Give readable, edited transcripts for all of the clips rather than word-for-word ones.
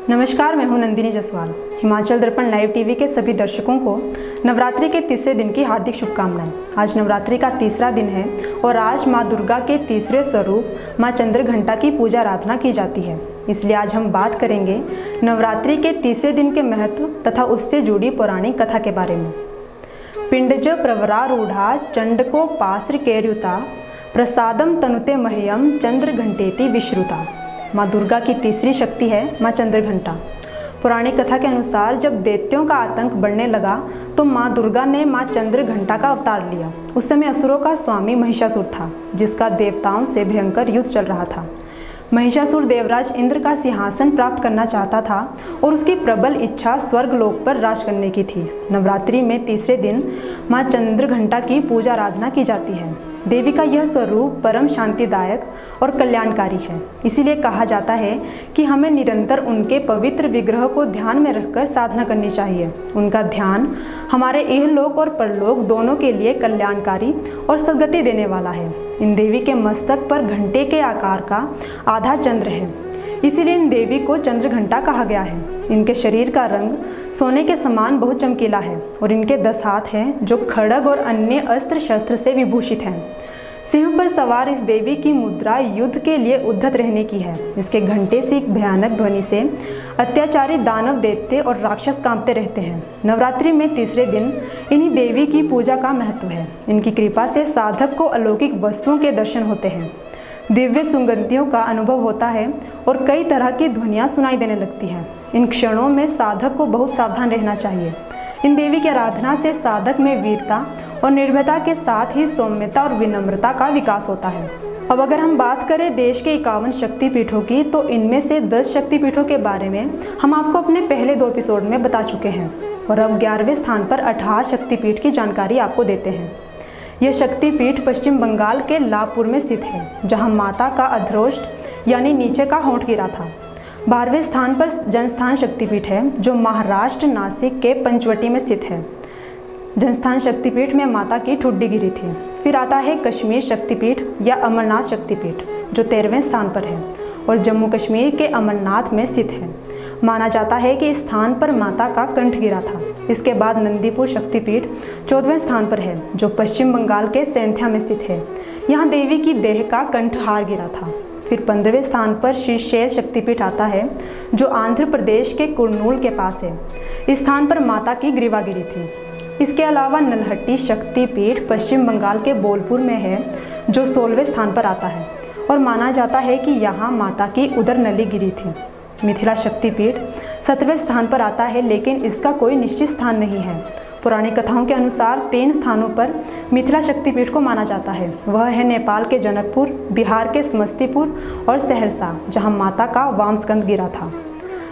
नमस्कार, मैं हूं नंदिनी जसवाल। हिमाचल दर्पण लाइव टीवी के सभी दर्शकों को नवरात्रि के तीसरे दिन की हार्दिक शुभकामनाएं। आज नवरात्रि का तीसरा दिन है और आज मां दुर्गा के तीसरे स्वरूप मां चंद्रघंटा की पूजा आराधना की जाती है। इसलिए आज हम बात करेंगे नवरात्रि के तीसरे दिन के महत्व तथा उससे जुड़ी पौराणिक कथा के बारे में। पिंडज प्रवरारूढ़ा चंडको पास्र केर्युता प्रसादम तनुते मह्यम चंद्रघंटेति विश्रुता। माँ दुर्गा की तीसरी शक्ति है माँ चंद्रघंटा। पौराणिक कथा के अनुसार जब दैत्यों का आतंक बढ़ने लगा तो माँ दुर्गा ने माँ चंद्रघंटा का अवतार लिया। उस समय असुरों का स्वामी महिषासुर था, जिसका देवताओं से भयंकर युद्ध चल रहा था। महिषासुर देवराज इंद्र का सिंहासन प्राप्त करना चाहता था और उसकी प्रबल इच्छा स्वर्गलोक पर राज करने की थी। नवरात्रि में तीसरे दिन माँ चंद्रघंटा की पूजा आराधना की जाती है। देवी का यह स्वरूप परम शांतिदायक और कल्याणकारी है। इसीलिए कहा जाता है कि हमें निरंतर उनके पवित्र विग्रह को ध्यान में रखकर साधना करनी चाहिए। उनका ध्यान हमारे इहलोक और परलोक दोनों के लिए कल्याणकारी और सद्गति देने वाला है। इन देवी के मस्तक पर घंटे के आकार का आधा चंद्र है, इसीलिए इन देवी को चंद्रघंटा कहा गया है। इनके शरीर का रंग सोने के समान बहुत चमकीला है और इनके 10 हाथ हैं जो खड्ग और अन्य अस्त्र शस्त्र से विभूषित हैं। सिंह पर सवार इस देवी की मुद्रा युद्ध के लिए उद्धत रहने की है। इसके घंटे से एक भयानक ध्वनि से अत्याचारी दानव दैत्य और राक्षस कांपते रहते हैं। नवरात्रि में तीसरे दिन इन्हीं देवी की पूजा का महत्व है। इनकी कृपा से साधक को अलौकिक वस्तुओं के दर्शन होते हैं, दिव्य सुगंधियों का अनुभव होता है और कई तरह की ध्वनियाँ सुनाई देने लगती हैं। इन क्षणों में साधक को बहुत सावधान रहना चाहिए। इन देवी की आराधना से साधक में वीरता और निर्भयता के साथ ही सौम्यता और विनम्रता का विकास होता है। अब अगर हम बात करें देश के 51 शक्तिपीठों की, तो इनमें से 10 शक्तिपीठों के बारे में हम आपको अपने पहले 2 एपिसोड में बता चुके हैं और अब 11वें स्थान पर अठाह शक्तिपीठ की जानकारी आपको देते हैं। यह शक्तिपीठ पश्चिम बंगाल के लाभपुर में स्थित है, जहां माता का अधरोष्ट यानी नीचे का होंठ गिरा था। 12वें स्थान पर जनस्थान शक्तिपीठ है, जो महाराष्ट्र नासिक के पंचवटी में स्थित है। जनस्थान शक्तिपीठ में माता की ठुड्डी गिरी थी। फिर आता है कश्मीर शक्तिपीठ या अमरनाथ शक्तिपीठ, जो 13वें स्थान पर है और जम्मू कश्मीर के अमरनाथ में स्थित है। माना जाता है कि इस स्थान पर माता का कंठ गिरा था। इसके बाद नंदीपुर शक्तिपीठ 14वें स्थान पर है, जो पश्चिम बंगाल के सैंथ्या में स्थित है। यहाँ देवी की देह का कंठहार गिरा था। फिर 15वें स्थान पर श्रीशैल शक्तिपीठ आता है, जो आंध्र प्रदेश के कुर्नूल के पास है। इस स्थान पर माता की ग्रीवा गिरी थी। इसके अलावा नलहट्टी शक्तिपीठ पश्चिम बंगाल के बोलपुर में है, जो 16वें स्थान पर आता है और माना जाता है कि यहाँ माता की उदर नली गिरी थी। मिथिला शक्तिपीठ 7वें स्थान पर आता है, लेकिन इसका कोई निश्चित स्थान नहीं है। पुरानी कथाओं के अनुसार 3 स्थानों पर मिथिला शक्तिपीठ को माना जाता है। वह है नेपाल के जनकपुर, बिहार के समस्तीपुर और सहरसा, जहां माता का वामस्कंद गिरा था।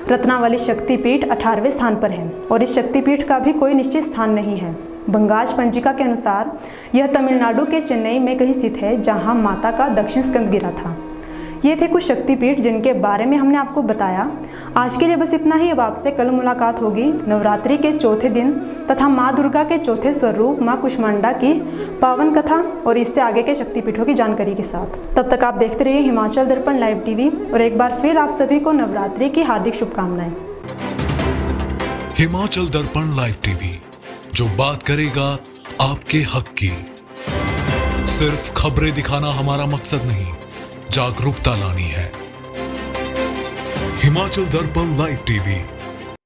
रत्नावली शक्तिपीठ 18वें स्थान पर है और इस शक्तिपीठ का भी कोई निश्चित स्थान नहीं है। बंगाज पंजिका के अनुसार यह तमिलनाडु के चेन्नई में कहीं स्थित है, जहाँ माता का दक्षिण स्कंद गिरा था। ये थे कुछ शक्तिपीठ जिनके बारे में हमने आपको बताया। आज के लिए बस इतना ही। अब आपसे कल मुलाकात होगी नवरात्रि के चौथे दिन तथा माँ दुर्गा के चौथे स्वरूप माँ कुष्मांडा की पावन कथा और इससे आगे के शक्तिपीठों की जानकारी के साथ। तब तक आप देखते रहिए हिमाचल दर्पण लाइव टीवी और एक बार फिर आप सभी को नवरात्रि की हार्दिक शुभकामनाएं। हिमाचल दर्पण लाइव टीवी, जो बात करेगा आपके हक की। सिर्फ खबरें दिखाना हमारा मकसद नहीं, जागरूकता लानी है। हिमाचल दर्पण लाइव टीवी